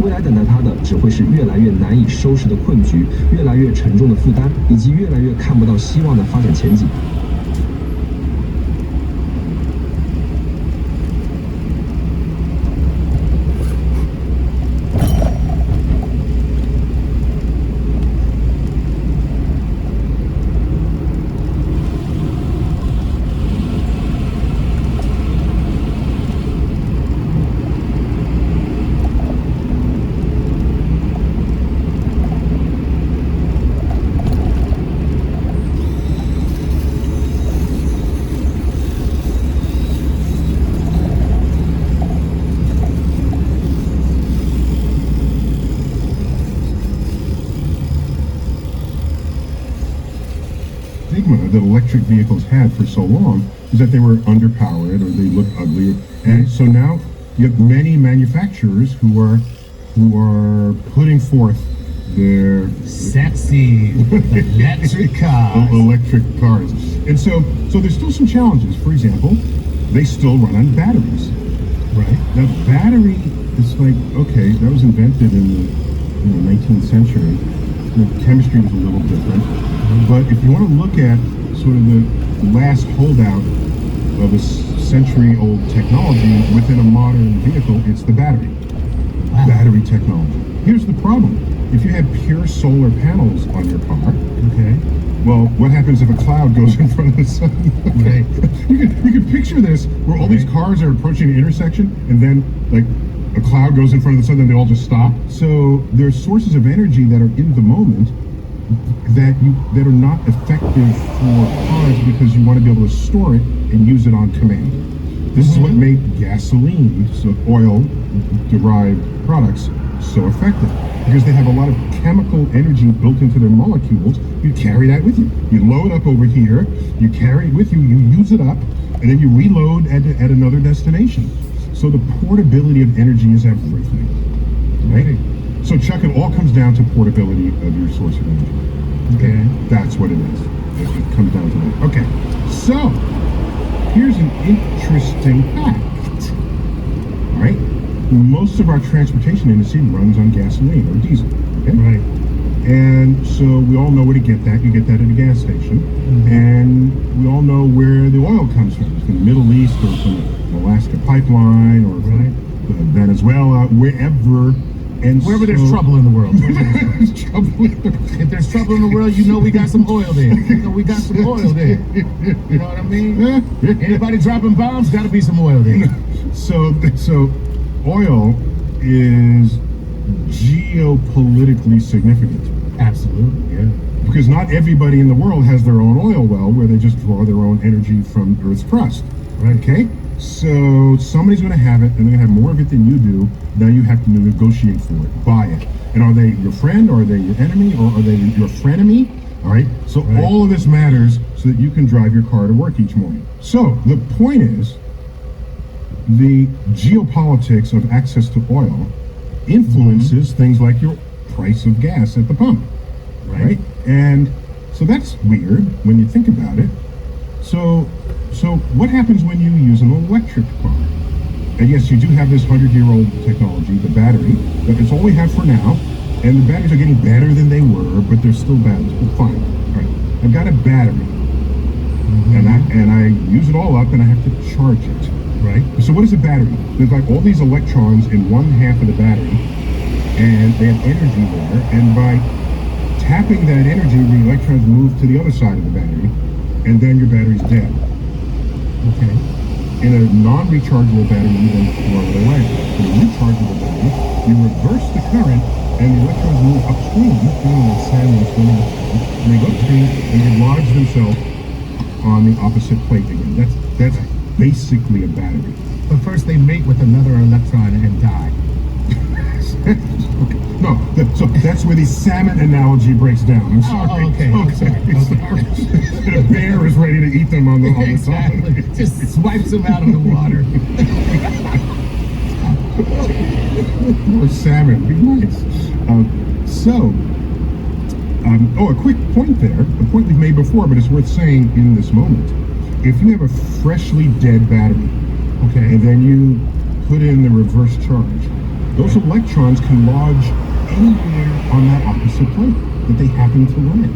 未来等待它的只会是越来越难以收拾的困局，越来越沉重的负担，以及越来越看不到希望的发展前景。stigma that electric vehicles had for so long is that they were underpowered or they looked ugly. And so now you have many manufacturers who are putting forth their sexy electric cars. electric cars. And so there's still some challenges. For example, they still run on batteries. Right. Now battery is like, okay, that was invented in the 19th century. The chemistry is a little different. But if you want to look at sort of the last holdout of a century-old technology within a modern vehicle, it's the battery. Wow. Battery technology. Here's the problem. If you had pure solar panels on your car, Okay. well, what happens if a cloud goes in front of the sun? Right. You can picture this where all these cars are approaching an intersection and then like a cloud goes in front of the sun and they all just stop. So there's sources of energy that are in the moment that are not effective for cars because you want to be able to store it and use it on command. This is what made gasoline, so oil derived products, so effective. Because they have a lot of chemical energy built into their molecules. You carry that with you. You load up over here, you carry it with you, you use it up, and then you reload at another destination. So the portability of energy is everything, right? So Chuck, it all comes down to portability of your source of energy. Okay. That's what it is. It comes down to that. Okay, so here's an interesting fact. All right, most of our transportation industry runs on gasoline or diesel. Okay? Right. And so we all know where to get that. You get that at a gas station. And we all know where the oil comes from. It's from the Middle East or from the Alaska pipeline or from Venezuela, wherever. And Wherever there's trouble in the world. there's trouble in the If there's trouble in the world, you know we got some oil there. You know we got some oil there. You know what I mean? Anybody dropping bombs, got to be some oil there. So oil is geopolitically significant. Absolutely, yeah. Because not everybody in the world has their own oil well where they just draw their own energy from Earth's crust. Right. Okay? So somebody's going to have it, and they're going to have more of it than you do. Now you have to negotiate for it, buy it. And are they your friend, or are they your enemy, or are they your frenemy? All right? So all of this matters so that you can drive your car to work each morning. So the point is, the geopolitics of access to oil influences things like your price of gas at the pump, right? And so that's weird when you think about it. So what happens when you use an electric car? And yes, you do have this 100-year-old technology, the battery, but it's all we have for now. And the batteries are getting better than they were, but they're still batteries. But fine. All right. I've got a battery, and I use it all up, and I have to charge it. Right. So what is a battery? There's like all these electrons in one half of the battery, and they have energy there. And by tapping that energy, the electrons move to the other side of the battery, and then your battery's dead. Okay. In a non-rechargeable battery, you then throw it away. In a rechargeable battery, you reverse the current, and the electrons move upstream, like salmon swimming upstream, and they go upstream and they lodge themselves on the opposite plate again. That's basically a battery. But first they mate with another electron and die. Okay. No, so that's where the salmon analogy breaks down. I'm sorry. Okay. The bear is ready to eat them on the Exactly. top. Just swipes them out of the water. Or salmon, be nice. A quick point there, a point we've made before, but it's worth saying in this moment. If you have a freshly dead battery, okay, and then you put in the reverse charge, Those electrons can lodge anywhere on that opposite plate that they happen to land.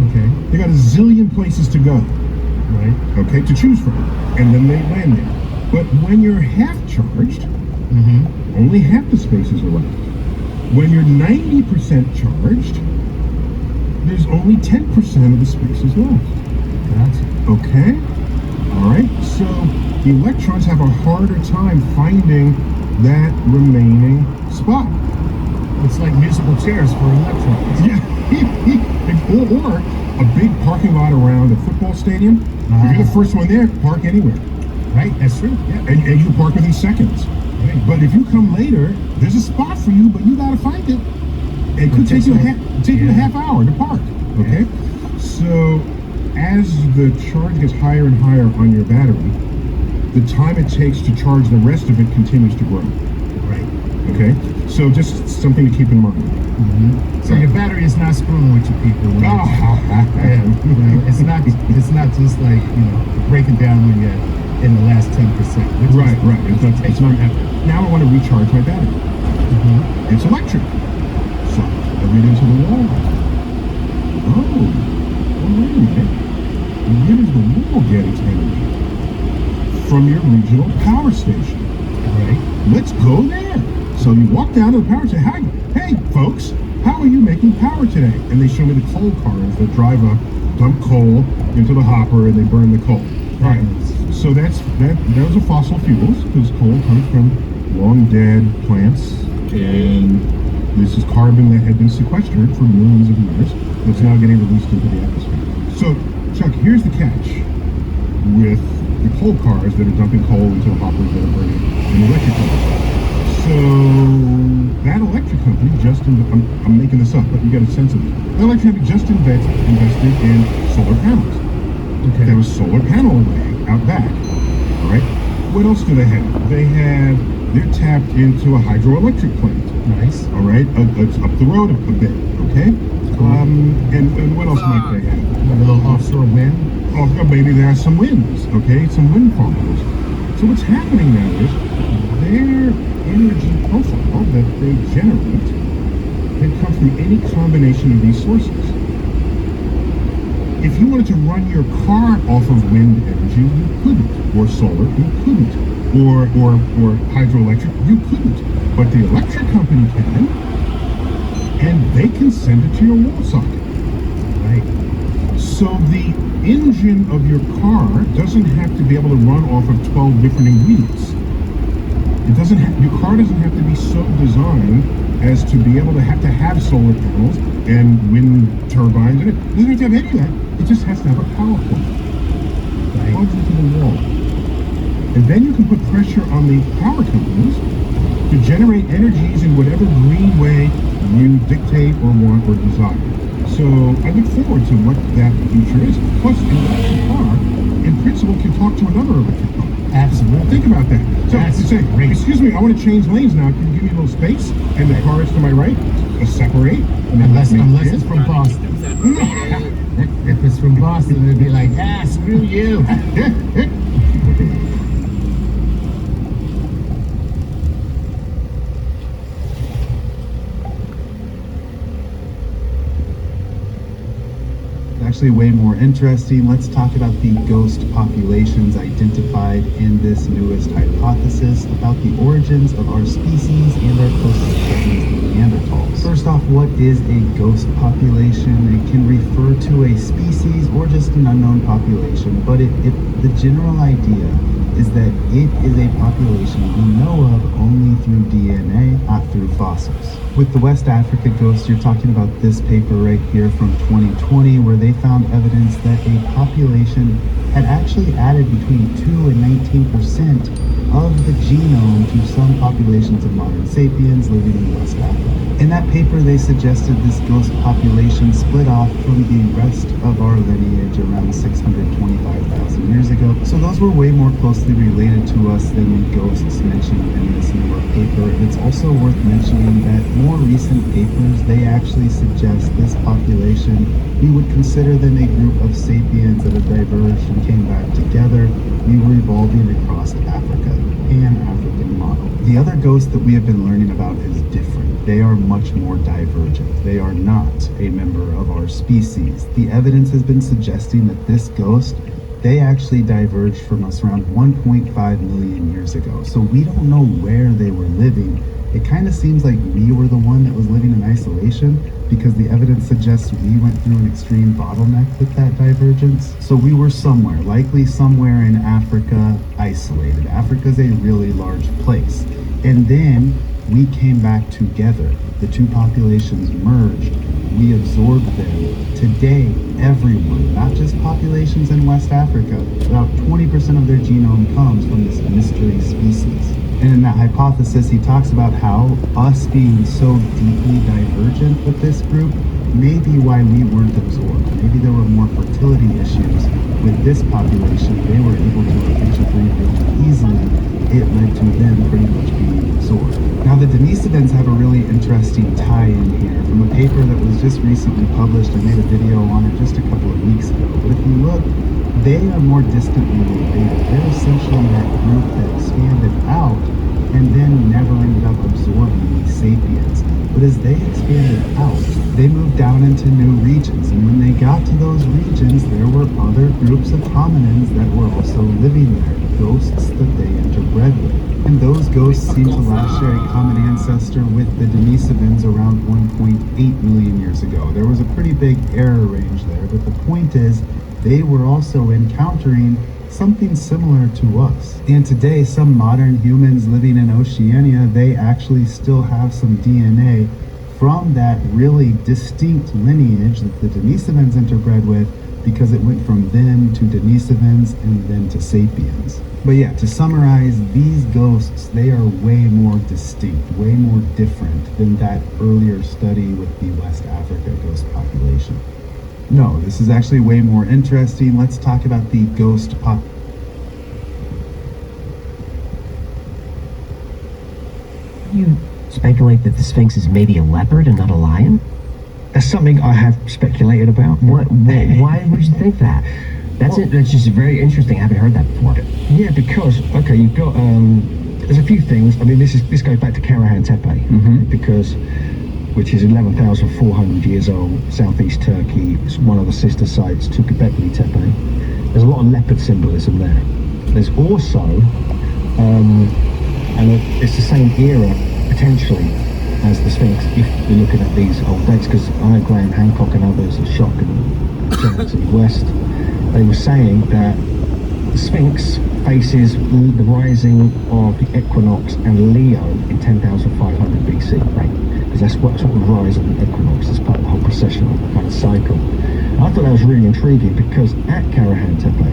Okay. They got a zillion places to go, Right. okay, to choose from, and then they land there. But when you're half charged, only half the spaces are left. When you're 90% charged, there's only 10% of the spaces left. Gotcha. Okay? All right? So the electrons have a harder time finding that remaining spot. It's like musical chairs for electrons. Yeah. or a big parking lot around a football stadium. If you're the first one there, park anywhere. Right? That's true. Yeah. And you park within seconds. Right. But if you come later, there's a spot for you, but you gotta find it. It could take you a half hour to park. Okay? So as the charge gets higher and higher on your battery, the time it takes to charge the rest of it continues to grow. Right. Okay? So just something to keep in mind. So your battery is not screwing with you, people. When yeah, it's not just like breaking down when you're in the last 10%. Right. It's not. Now I want to recharge my battery. It's electric. So I read into the wall. Oh, wait a minute. Where is the wall getting its energy? From your regional power station. Right. Let's go there. So you walk down to the power station. Hey, folks, how are you making power today? And they show me the coal cars that drive up, dump coal into the hopper, and they burn the coal. All right. So those are fossil fuels because coal comes from long dead plants, and this is carbon that had been sequestered for millions of years that's now getting released into the atmosphere. So, Chuck, here's the catch with the coal cars that are dumping coal into the hoppers that are burning an electric company. So that electric company I'm making this up, but you get a sense of it. That electric company just invested in solar panels. Okay. There was solar panel array out back. All right. What else do they have? They're tapped into a hydroelectric plant. Nice. All right. It's up the road a bit. Okay. And what else might they have? A little offshore wind. Oh, maybe there are some winds. Okay, some wind farms. So what's happening now is their energy profile that they generate can come from any combination of these sources. If you wanted to run your car off of wind energy, you couldn't, or solar, you couldn't, or hydroelectric, you couldn't. But the electric company can, and they can send it to your wall socket. Right. So the engine of your car doesn't have to be able to run off of 12 different ingredients. Your car doesn't have to be so designed as to be able to have solar panels and wind turbines in it. It doesn't have to have any of that. It just has to have a power plant. Plugs into the wall. And then you can put pressure on the power companies to generate energies in whatever green way you dictate or want or desire. So I look forward to what that future is. Plus, an electric car, in principle, can talk to another electric car. Absolutely. Think about that. So That's you say, great. excuse me, I want to change lanes now. Can you give me a little space? And the car is to my right. Separate. Unless it's from Boston. If it's from Boston, it'd be like, screw you. Actually way more interesting. Let's talk about the ghost populations identified in this newest hypothesis about the origins of our species and our closest cousins, the Neanderthals. First off, what is a ghost population? It can refer to a species or just an unknown population, but the general idea is that it is a population we know of only through DNA, not through fossils. With the West Africa ghost, you're talking about this paper right here from 2020, where they found evidence that a population had actually added between 2 and 19% of the genome to some populations of modern sapiens living in West Africa. In that paper, they suggested this ghost population split off from the rest of our lineage around 625,000 years ago. So those were way more closely related to us than the ghosts mentioned in this newer paper. It's also worth mentioning that more recent papers, they actually suggest this population, we would consider them a group of sapiens that have diverged and came back together. We were evolving across Africa, the Pan-African model. The other ghost that we have been learning about is different. They are much more divergent. They are not a member of our species. The evidence has been suggesting that this ghost, they actually diverged from us around 1.5 million years ago. So we don't know where they were living. It kind of seems like we were the one that was living in isolation, because the evidence suggests we went through an extreme bottleneck with that divergence. So we were somewhere, likely somewhere in Africa, isolated. Africa's a really large place. And then we came back together. The two populations merged. We absorbed them. Today, everyone, not just populations in West Africa, about 20% of their genome comes from this mystery species. And in that hypothesis, he talks about how us being so deeply divergent with this group may be why we weren't absorbed. Maybe there were more fertility issues with this population. They were able to efficiently really easily. It led to them pretty much being absorbed. Now, the Denisovans have a really interesting tie-in here from a paper that was just recently published. I made a video on it just a couple of weeks ago. But if you look, they are more distantly related. They're essentially that group that expanded out and then never ended up absorbing these sapiens. But as they expanded out, they moved down into new regions. And when they got to those regions, there were other groups of hominins that were also living there, ghosts that they interbred with. And those ghosts seem to last share a common ancestor with the Denisovans around 1.8 million years ago. There was a pretty big error range there, but the point is, they were also encountering something similar to us. And today, some modern humans living in Oceania, they actually still have some DNA from that really distinct lineage that the Denisovans interbred with, because it went from them to Denisovans and then to sapiens. But yeah, to summarize, these ghosts, they are way more distinct, way more different than that earlier study with the West Africa ghost population. No, this is actually way more interesting. Let's talk about the ghost pop. You speculate that the Sphinx is maybe a leopard and not a lion? That's something I have speculated about. Why would you think that? That's it. That's just very interesting. I haven't heard that before. Yeah, because okay, you've got there's a few things. I mean, this goes back to Karahan Tepe, because which is 11,400 years old, southeast Turkey. It's one of the sister sites to Göbekli Tepe. There's a lot of leopard symbolism there. There's also, and it's the same era potentially as the Sphinx if you're looking at these old dates, because I know Graham Hancock and others, and Schock and Johnson West, they were saying that the Sphinx faces the rising of the equinox and Leo in 10,500 BC, right? Because that's what sort of rise of the equinox is part of the whole precessional kind of cycle. And I thought that was really intriguing, because at Karahan Tepe,